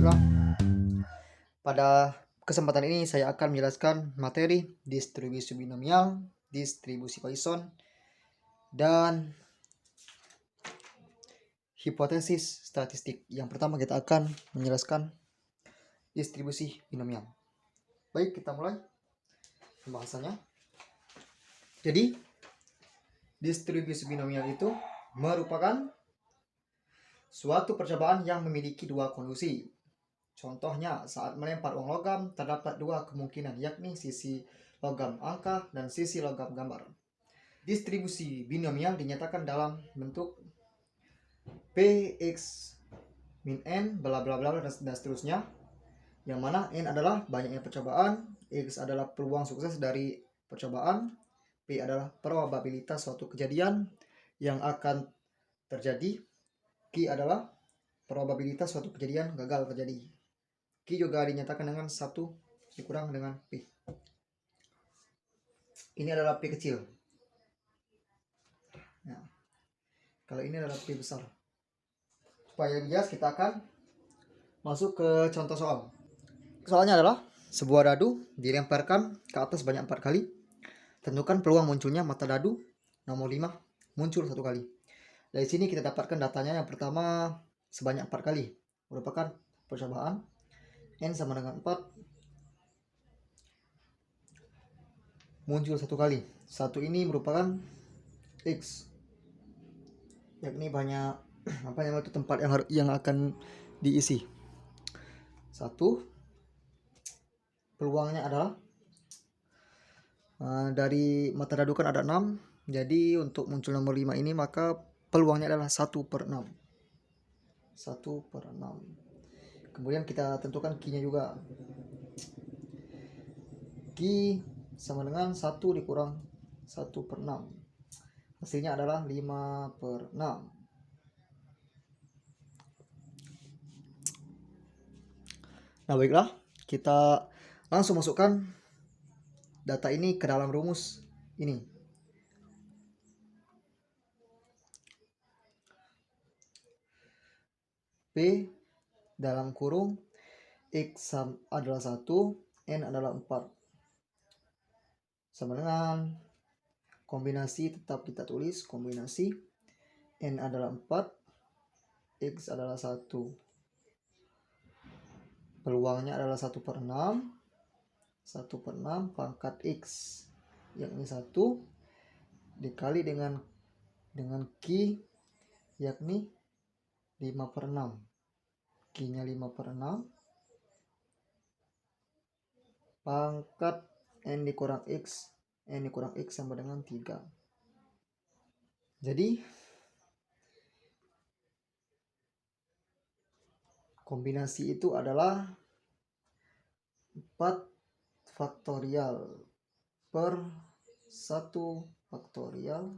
Baiklah, pada kesempatan ini saya akan menjelaskan materi distribusi binomial, distribusi Poisson, dan hipotesis statistik. Yang pertama kita akan menjelaskan distribusi binomial. Baik, kita mulai pembahasannya. Jadi, distribusi binomial itu merupakan suatu percobaan yang memiliki dua kondisi. Contohnya, saat melempar uang logam, terdapat dua kemungkinan, yakni sisi logam angka dan sisi logam gambar. Distribusi binomial dinyatakan dalam bentuk Px min N, bla bla bla, dan seterusnya, yang mana N adalah banyaknya percobaan, X adalah peluang sukses dari percobaan, P adalah probabilitas suatu kejadian yang akan terjadi, Q adalah probabilitas suatu kejadian gagal terjadi. Q juga dinyatakan dengan 1 dikurang dengan P. Ini adalah P kecil. Nah, kalau ini adalah P besar. Supaya jelas, kita akan masuk ke contoh soal. Soalnya adalah sebuah dadu dilemparkan ke atas banyak 4 kali. Tentukan peluang munculnya mata dadu nomor 5 muncul 1 kali. Dari sini kita dapatkan datanya. Yang pertama sebanyak 4 kali merupakan percobaan. N sama dengan 4, muncul 1 kali. 1 ini merupakan X, yakni banyak tempat yang akan diisi. 1 peluangnya adalah dari mata dadu kan ada 6, jadi untuk muncul nomor 5 ini maka peluangnya adalah 1/6. 1/6. Kemudian kita tentukan Q-nya juga. Q sama dengan 1 dikurang 1/6. Hasilnya adalah 5/6. Nah, baiklah, kita langsung masukkan data ini ke dalam rumus ini. P dalam kurung X adalah 1, N adalah 4. Sama dengan kombinasi, tetap kita tulis kombinasi. N adalah 4, X adalah 1. Peluangnya adalah 1/6. 1/6 pangkat X, yakni 1, dikali dengan Q, yakni 5/6. Q-nya 5/6 pangkat N dikurang X. N dikurang X sama dengan 3. Jadi kombinasi itu adalah 4 faktorial per 1 faktorial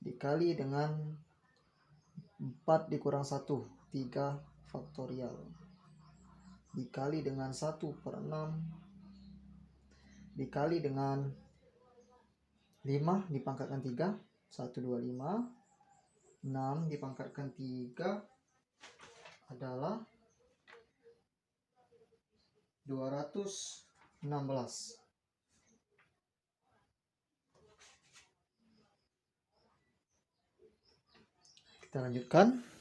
dikali dengan 4 dikurang 1, 3 faktorial, dikali dengan 1/6 dikali dengan 5 dipangkatkan 3, 125. 6 dipangkatkan 3 adalah 216. Kita lanjutkan.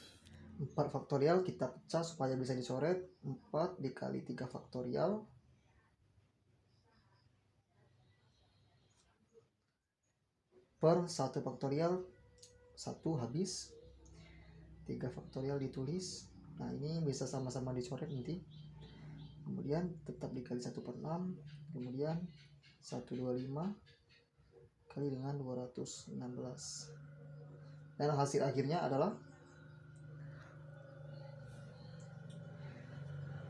4 faktorial kita pecah supaya bisa dicoret. 4 dikali 3 faktorial per 1 faktorial, 1 habis. 3 faktorial ditulis. Nah, ini bisa sama-sama dicoret nanti. Kemudian tetap dikali 1/6. Kemudian 125 kali dengan 216. Dan hasil akhirnya adalah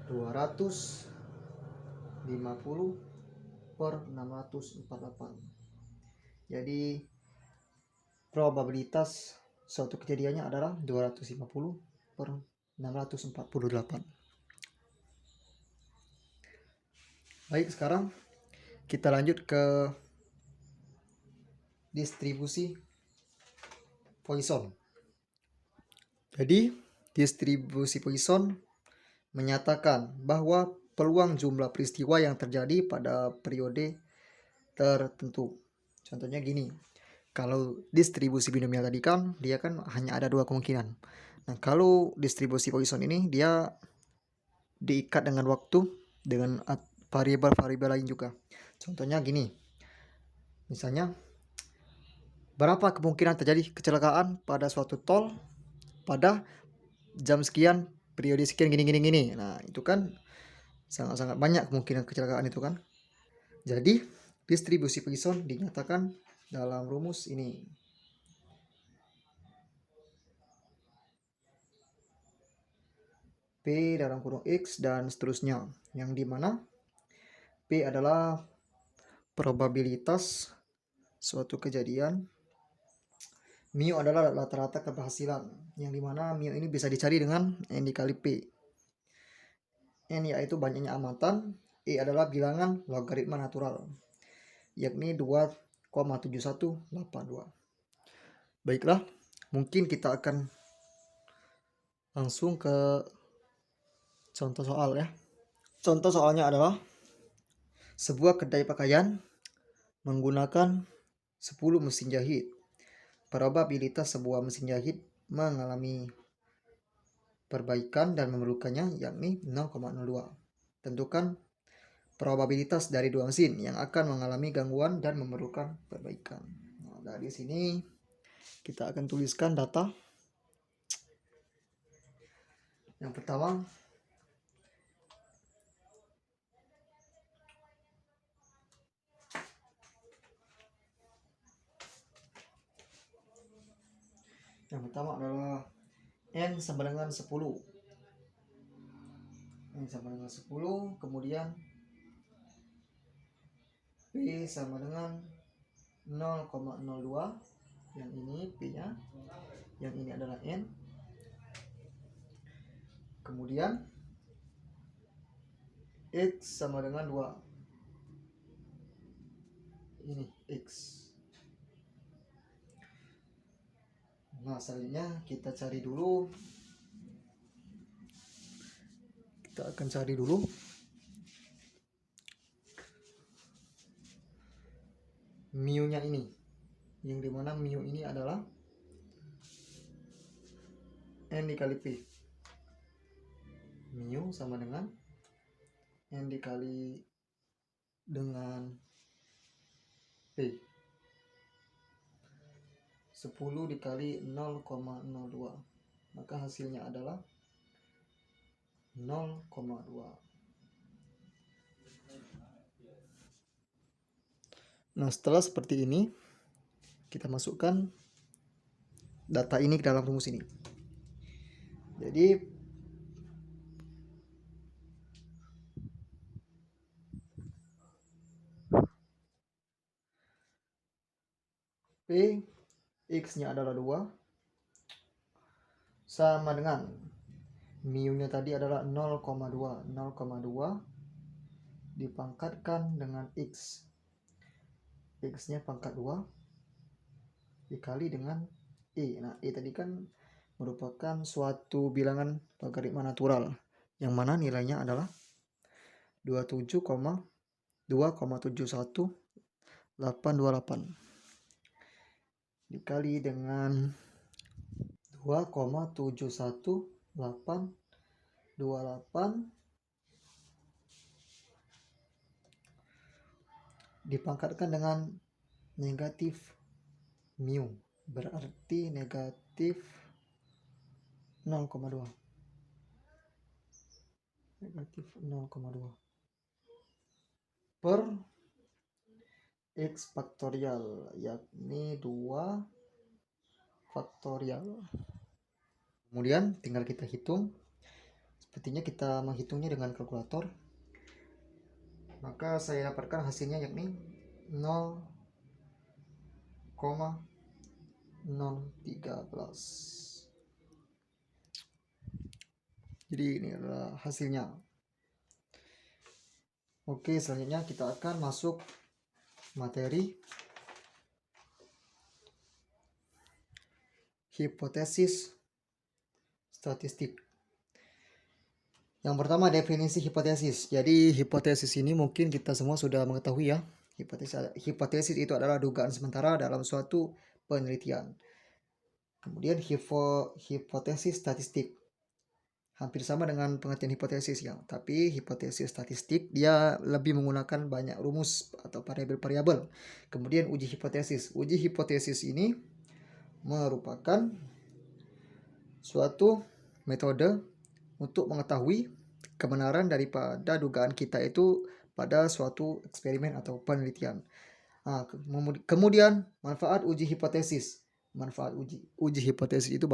250/648. Jadi probabilitas suatu kejadiannya adalah 250/648. Baik, sekarang kita lanjut ke distribusi Poisson. Jadi distribusi Poisson menyatakan bahwa peluang jumlah peristiwa yang terjadi pada periode tertentu. Contohnya gini, kalau distribusi binomial tadi kan dia kan hanya ada dua kemungkinan. Nah, kalau distribusi Poisson ini dia diikat dengan waktu dengan variabel-variabel lain juga. Contohnya gini, misalnya berapa kemungkinan terjadi kecelakaan pada suatu tol pada jam sekian, periode sekian gini. Nah, itu kan sangat-sangat banyak kemungkinan kecelakaan itu kan. Jadi, distribusi Poisson dinyatakan dalam rumus ini. P dalam kurung X dan seterusnya. Yang dimana P adalah probabilitas suatu kejadian. Mu adalah rata-rata keberhasilan. Yang dimana mu ini bisa dicari dengan N dikali P. N yaitu banyaknya amatan. E adalah bilangan logaritma natural, yakni 2,7182. Baiklah, mungkin kita akan langsung ke contoh soal ya. Contoh soalnya adalah sebuah kedai pakaian menggunakan 10 mesin jahit. Probabilitas sebuah mesin jahit mengalami perbaikan dan memerlukannya yakni 0,02. Tentukan probabilitas dari dua mesin yang akan mengalami gangguan dan memerlukan perbaikan. Nah, dari sini kita akan tuliskan data. Yang pertama, adalah N sama dengan 10. N sama dengan 10, kemudian P sama dengan 0,02. Yang ini P-nya, yang ini adalah N. Kemudian X sama dengan 2. Ini X. Nah, selanjutnya kita cari dulu. Kita akan cari dulu mu-nya ini. Yang dimana mu ini adalah N dikali P. Mu sama dengan N dikali dengan P. 10 dikali 0,02. Maka hasilnya adalah 0,2. Nah, setelah seperti ini, kita masukkan data ini ke dalam rumus ini. Jadi P X-nya adalah 2 sama dengan mu-nya tadi adalah 0,2. 0,2 dipangkatkan dengan X. X-nya pangkat 2 dikali dengan E. Nah, E tadi kan merupakan suatu bilangan logaritma natural yang mana nilainya adalah 27,2,71828 dikali dengan 2,71828 dipangkatkan dengan negatif mu, berarti negatif 0,2. Negatif 0,2 per X faktorial, yakni 2 faktorial. Kemudian tinggal kita hitung. Sepertinya kita menghitungnya dengan kalkulator. Maka saya dapatkan hasilnya yakni 0,013. Jadi ini adalah hasilnya. Oke, selanjutnya kita akan masuk materi hipotesis statistik. Yang pertama, definisi hipotesis. Jadi hipotesis ini mungkin kita semua sudah mengetahui ya. Hipotesis itu adalah dugaan sementara dalam suatu penelitian. Kemudian hipotesis statistik. Hampir sama dengan pengertian hipotesis ya. Tapi hipotesis statistik dia lebih menggunakan banyak rumus atau variabel-variabel. Kemudian uji hipotesis. Uji hipotesis ini merupakan suatu metode untuk mengetahui kebenaran daripada dugaan kita itu pada suatu eksperimen atau penelitian. Nah, kemudian manfaat uji hipotesis. Manfaat uji hipotesis itu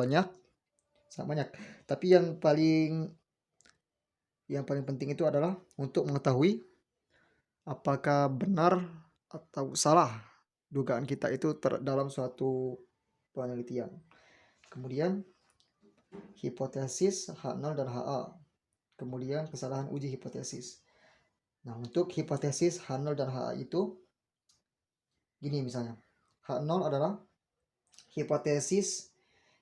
sangat banyak. Tapi yang paling penting itu adalah untuk mengetahui apakah benar atau salah dugaan kita itu dalam suatu penelitian. Kemudian hipotesis H0 dan HA. Kemudian kesalahan uji hipotesis. Nah, untuk hipotesis H0 dan HA itu gini misalnya. H0 adalah hipotesis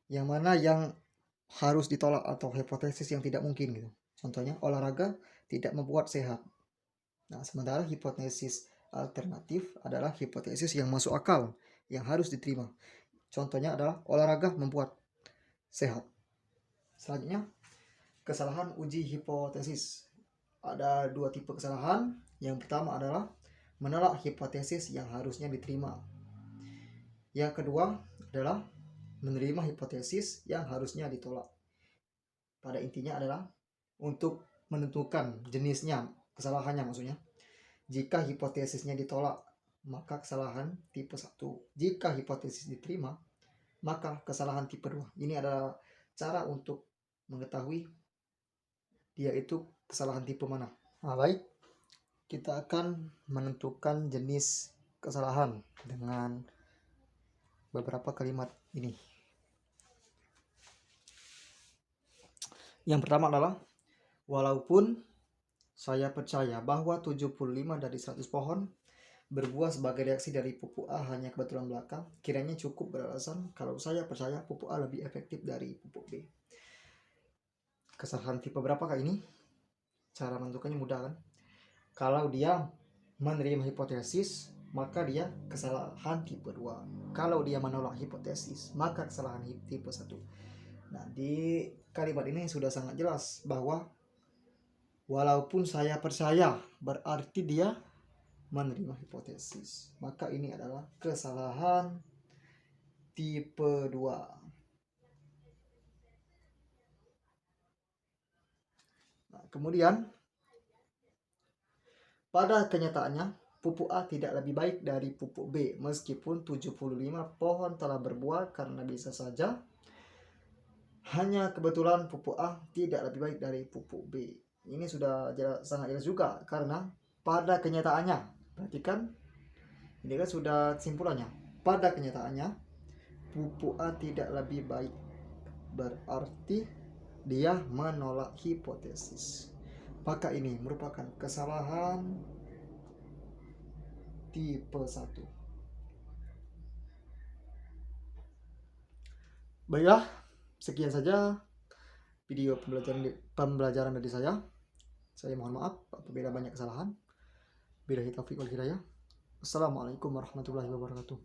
yang mana yang harus ditolak atau hipotesis yang tidak mungkin gitu. Contohnya olahraga tidak membuat sehat. Nah, sementara hipotesis alternatif adalah hipotesis yang masuk akal, yang harus diterima. Contohnya adalah olahraga membuat sehat. Selanjutnya, kesalahan uji hipotesis. Ada dua tipe kesalahan. Yang pertama adalah menolak hipotesis yang harusnya diterima. Yang kedua adalah menerima hipotesis yang harusnya ditolak. Pada intinya adalah untuk menentukan jenisnya, kesalahannya maksudnya. Jika hipotesisnya ditolak, maka kesalahan tipe 1. Jika hipotesis diterima, maka kesalahan tipe 2. Ini adalah cara untuk mengetahui dia itu kesalahan tipe mana. Nah, baik. Kita akan menentukan jenis kesalahan dengan beberapa kalimat ini. Yang pertama adalah, walaupun saya percaya bahwa 75 dari 100 pohon berbuah sebagai reaksi dari pupuk A hanya kebetulan belaka, kiranya cukup beralasan kalau saya percaya pupuk A lebih efektif dari pupuk B. Kesalahan tipe berapakah ini? Cara menentukannya mudah kan? Kalau dia menerima hipotesis, maka dia kesalahan tipe 2. Kalau dia menolak hipotesis, maka kesalahan tipe 1. Nah, di kalimat ini sudah sangat jelas bahwa walaupun saya percaya berarti dia menerima hipotesis. Maka ini adalah kesalahan tipe 2. Nah, kemudian pada kenyataannya pupuk A tidak lebih baik dari pupuk B meskipun 75 pohon telah berbuah, karena bisa saja hanya kebetulan pupuk A tidak lebih baik dari pupuk B. Ini sudah sangat jelas juga karena pada kenyataannya, perhatikan ini kan sudah kesimpulannya. Pada kenyataannya pupuk A tidak lebih baik, berarti dia menolak hipotesis. Maka ini merupakan kesalahan tipe 1. Baiklah, sekian saja video pembelajaran dari saya. Saya mohon maaf apabila banyak kesalahan. Billahi taufiq wal hidayah. Assalamualaikum warahmatullahi wabarakatuh.